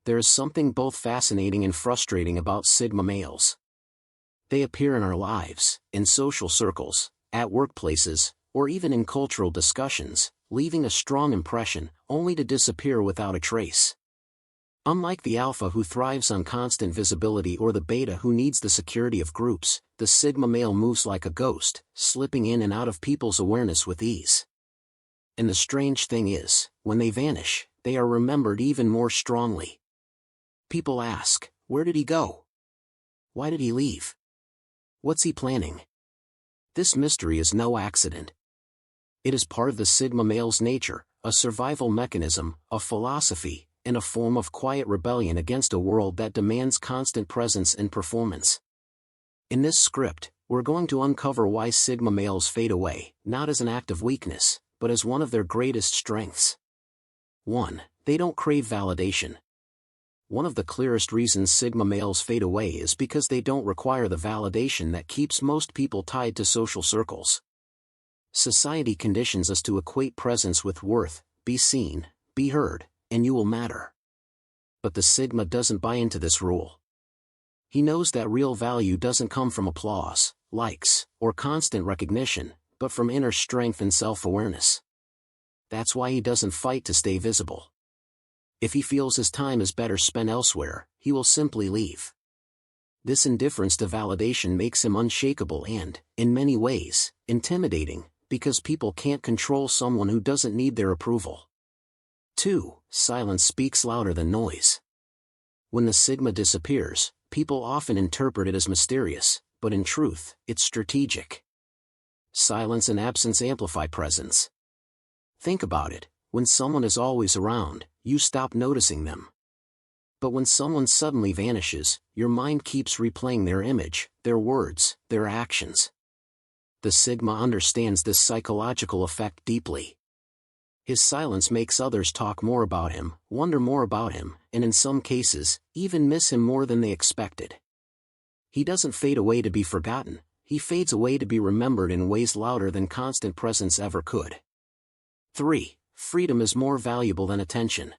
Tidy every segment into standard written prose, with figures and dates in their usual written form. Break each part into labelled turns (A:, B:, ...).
A: There is something both fascinating and frustrating about Sigma males. They appear in our lives, in social circles, at workplaces, or even in cultural discussions, leaving a strong impression, only to disappear without a trace. Unlike the alpha who thrives on constant visibility or the beta who needs the security of groups, the Sigma male moves like a ghost, slipping in and out of people's awareness with ease. And the strange thing is, when they vanish, they are remembered even more strongly. People ask, where did he go? Why did he leave? What's he planning? This mystery is no accident. It is part of the Sigma male's nature, a survival mechanism, a philosophy, and a form of quiet rebellion against a world that demands constant presence and performance. In this script, we're going to uncover why Sigma males fade away, not as an act of weakness, but as one of their greatest strengths. 1. They don't crave validation. One of the clearest reasons Sigma males fade away is because they don't require the validation that keeps most people tied to social circles. Society conditions us to equate presence with worth, be seen, be heard, and you will matter. But the Sigma doesn't buy into this rule. He knows that real value doesn't come from applause, likes, or constant recognition, but from inner strength and self-awareness. That's why he doesn't fight to stay visible. If he feels his time is better spent elsewhere, he will simply leave. This indifference to validation makes him unshakable and, in many ways, intimidating, because people can't control someone who doesn't need their approval. 2. Silence speaks louder than noise. When the Sigma disappears, people often interpret it as mysterious, but in truth, it's strategic. Silence and absence amplify presence. Think about it, when someone is always around, you stop noticing them. But when someone suddenly vanishes, your mind keeps replaying their image, their words, their actions. The Sigma understands this psychological effect deeply. His silence makes others talk more about him, wonder more about him, and in some cases, even miss him more than they expected. He doesn't fade away to be forgotten, he fades away to be remembered in ways louder than constant presence ever could. 3. Freedom is more valuable than attention.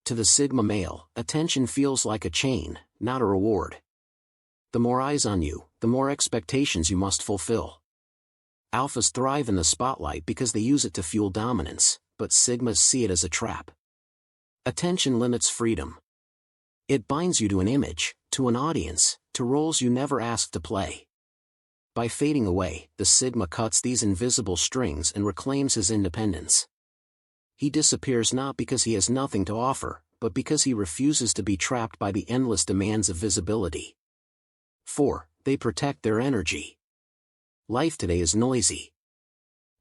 A: To the Sigma male, attention feels like a chain, not a reward. The more eyes on you, the more expectations you must fulfill. Alphas thrive in the spotlight because they use it to fuel dominance, but Sigmas see it as a trap. Attention limits freedom. It binds you to an image, to an audience, to roles you never asked to play. By fading away, the Sigma cuts these invisible strings and reclaims his independence. He disappears not because he has nothing to offer, but because he refuses to be trapped by the endless demands of visibility. 4. They protect their energy. Life today is noisy.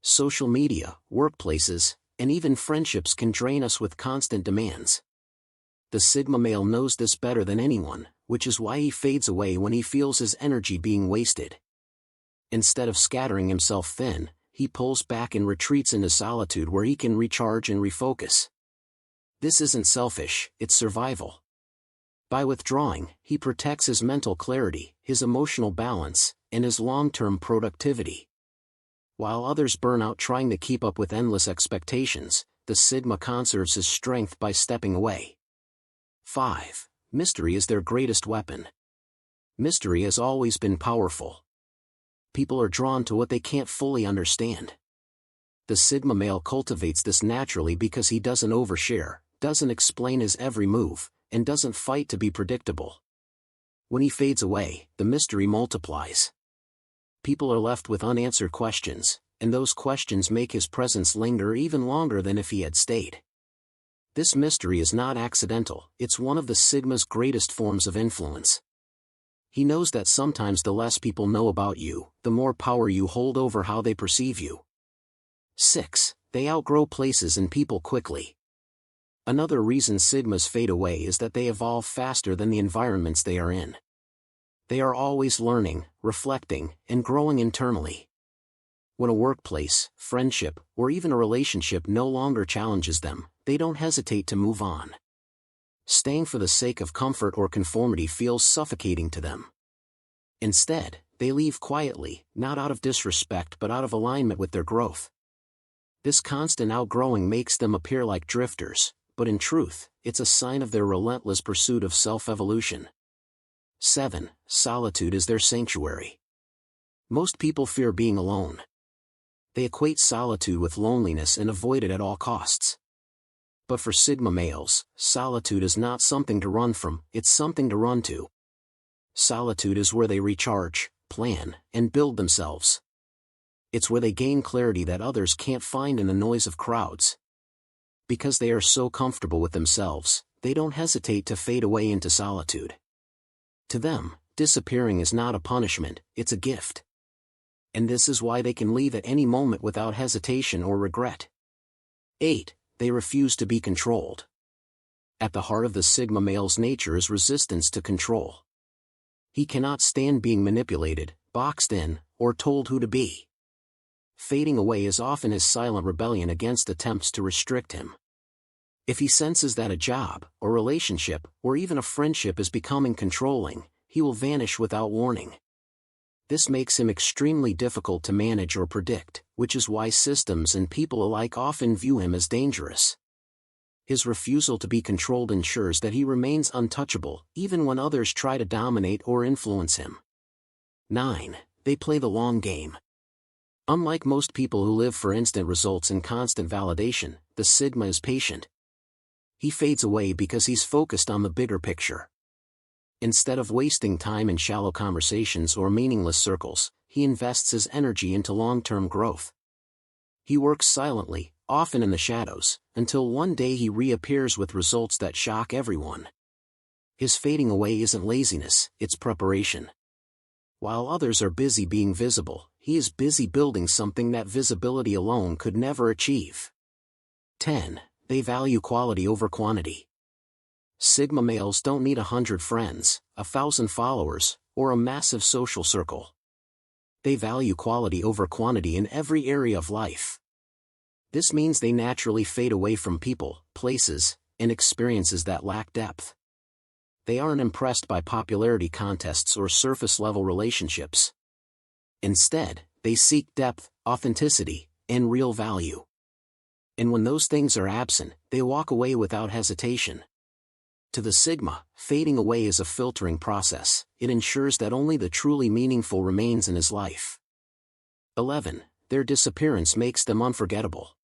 A: Social media, workplaces, and even friendships can drain us with constant demands. The Sigma male knows this better than anyone, which is why he fades away when he feels his energy being wasted. Instead of scattering himself thin, he pulls back and retreats into solitude where he can recharge and refocus. This isn't selfish, it's survival. By withdrawing, he protects his mental clarity, his emotional balance, and his long-term productivity. While others burn out trying to keep up with endless expectations, the Sigma conserves his strength by stepping away. 5. Mystery is their greatest weapon. Mystery has always been powerful. People are drawn to what they can't fully understand. The Sigma male cultivates this naturally because he doesn't overshare, doesn't explain his every move, and doesn't fight to be predictable. When he fades away, the mystery multiplies. People are left with unanswered questions, and those questions make his presence linger even longer than if he had stayed. This mystery is not accidental, it's one of the Sigma's greatest forms of influence. He knows that sometimes the less people know about you, the more power you hold over how they perceive you. 6. They outgrow places and people quickly. Another reason Sigmas fade away is that they evolve faster than the environments they are in. They are always learning, reflecting, and growing internally. When a workplace, friendship, or even a relationship no longer challenges them, they don't hesitate to move on. Staying for the sake of comfort or conformity feels suffocating to them. Instead, they leave quietly, not out of disrespect but out of alignment with their growth. This constant outgrowing makes them appear like drifters, but in truth, it's a sign of their relentless pursuit of self-evolution. 7. Solitude is their sanctuary. Most people fear being alone. They equate solitude with loneliness and avoid it at all costs. But for Sigma males, solitude is not something to run from, it's something to run to. Solitude is where they recharge, plan, and build themselves. It's where they gain clarity that others can't find in the noise of crowds. Because they are so comfortable with themselves, they don't hesitate to fade away into solitude. To them, disappearing is not a punishment, it's a gift. And this is why they can leave at any moment without hesitation or regret. 8. They refuse to be controlled. At the heart of the Sigma male's nature is resistance to control. He cannot stand being manipulated, boxed in, or told who to be. Fading away is often his silent rebellion against attempts to restrict him. If he senses that a job, a relationship, or even a friendship is becoming controlling, he will vanish without warning. This makes him extremely difficult to manage or predict, which is why systems and people alike often view him as dangerous. His refusal to be controlled ensures that he remains untouchable, even when others try to dominate or influence him. 9. They play the long game. Unlike most people who live for instant results and constant validation, the Sigma is patient. He fades away because he's focused on the bigger picture. Instead of wasting time in shallow conversations or meaningless circles, he invests his energy into long-term growth. He works silently, often in the shadows, until one day he reappears with results that shock everyone. His fading away isn't laziness, it's preparation. While others are busy being visible, he is busy building something that visibility alone could never achieve. 10. They value quality over quantity. Sigma males don't need 100 friends, 1,000 followers, or a massive social circle. They value quality over quantity in every area of life. This means they naturally fade away from people, places, and experiences that lack depth. They aren't impressed by popularity contests or surface-level relationships. Instead, they seek depth, authenticity, and real value. And when those things are absent, they walk away without hesitation. To the Sigma, fading away is a filtering process. It ensures that only the truly meaningful remains in his life. 11. Their disappearance makes them unforgettable.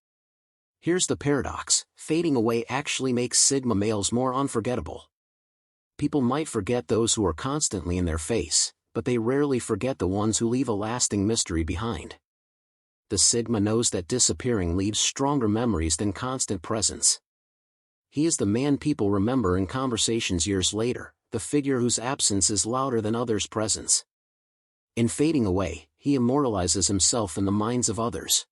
A: Here's the paradox: fading away actually makes Sigma males more unforgettable. People might forget those who are constantly in their face, but they rarely forget the ones who leave a lasting mystery behind. The Sigma knows that disappearing leaves stronger memories than constant presence. He is the man people remember in conversations years later, the figure whose absence is louder than others' presence. In fading away, he immortalizes himself in the minds of others.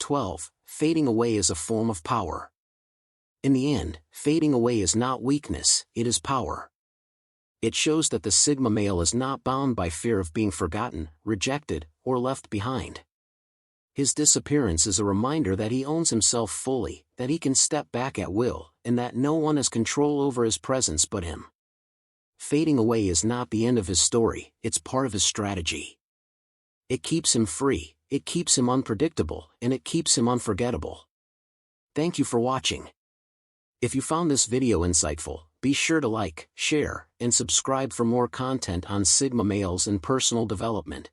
A: 12. Fading away is a form of power. In the end, fading away is not weakness, it is power. It shows that the Sigma male is not bound by fear of being forgotten, rejected, or left behind. His disappearance is a reminder that he owns himself fully, that he can step back at will, and that no one has control over his presence but him. Fading away is not the end of his story, it's part of his strategy. It keeps him free, it keeps him unpredictable, and it keeps him unforgettable. Thank you for watching. If you found this video insightful, be sure to like, share, and subscribe for more content on Sigma males and personal development.